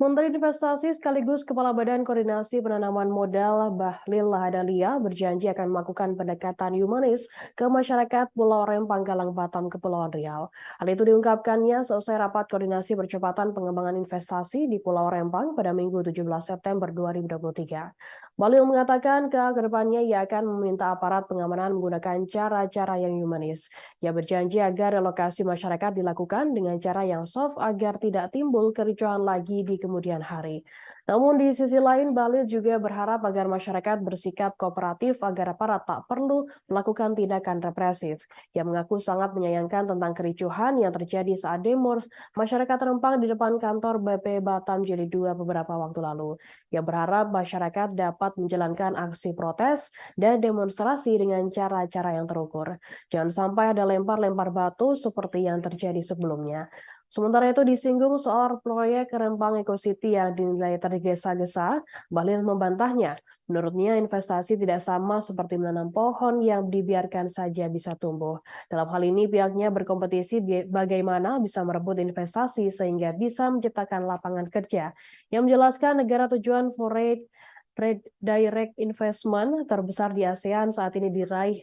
Menteri Investasi sekaligus Kepala Badan Koordinasi Penanaman Modal Bahlil Lahadalia berjanji akan melakukan pendekatan humanis ke masyarakat Pulau Rempang, Galang Batam, Kepulauan Riau. Hal itu diungkapkannya seusai rapat koordinasi percepatan pengembangan investasi di Pulau Rempang pada Minggu 17 September 2023. Bahlil mengatakan ke depannya ia akan meminta aparat pengamanan menggunakan cara-cara yang humanis. Ia berjanji agar relokasi masyarakat dilakukan dengan cara yang soft agar tidak timbul kericuhan lagi di kemudian hari. Namun di sisi lain, Bahlil juga berharap agar masyarakat bersikap kooperatif agar aparat tak perlu melakukan tindakan represif. Ia mengaku sangat menyayangkan tentang kericuhan yang terjadi saat demo masyarakat Rempang di depan kantor BP Batam Jili 2 beberapa waktu lalu. Ia berharap masyarakat dapat menjalankan aksi protes dan demonstrasi dengan cara-cara yang terukur. Jangan sampai ada lempar-lempar batu seperti yang terjadi sebelumnya. Sementara itu disinggung soal proyek Rempang Eco City yang dinilai tergesa-gesa, Bahlil membantahnya. Menurutnya investasi tidak sama seperti menanam pohon yang dibiarkan saja bisa tumbuh. Dalam hal ini pihaknya berkompetisi bagaimana bisa merebut investasi sehingga bisa menciptakan lapangan kerja. Yang menjelaskan negara tujuan foreign Trade Direct Investment terbesar di ASEAN saat ini diraih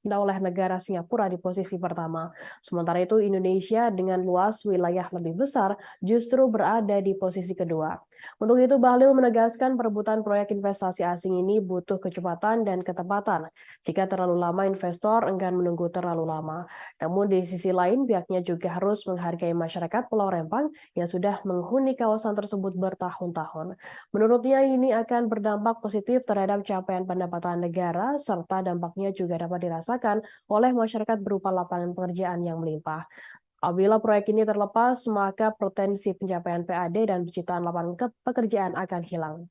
oleh negara Singapura di posisi pertama. Sementara itu Indonesia dengan luas wilayah lebih besar justru berada di posisi kedua. Untuk itu Bahlil menegaskan perebutan proyek investasi asing ini butuh kecepatan dan ketepatan. Jika terlalu lama investor enggan menunggu terlalu lama. Namun di sisi lain pihaknya juga harus menghargai masyarakat Pulau Rempang yang sudah menghuni kawasan tersebut bertahun-tahun. Menurutnya ini akan berdampak positif terhadap capaian pendapatan negara serta dampaknya juga dapat dirasakan oleh masyarakat berupa lapangan pekerjaan yang melimpah. Apabila proyek ini terlepas, maka potensi pencapaian PAD dan penciptaan lapangan pekerjaan akan hilang.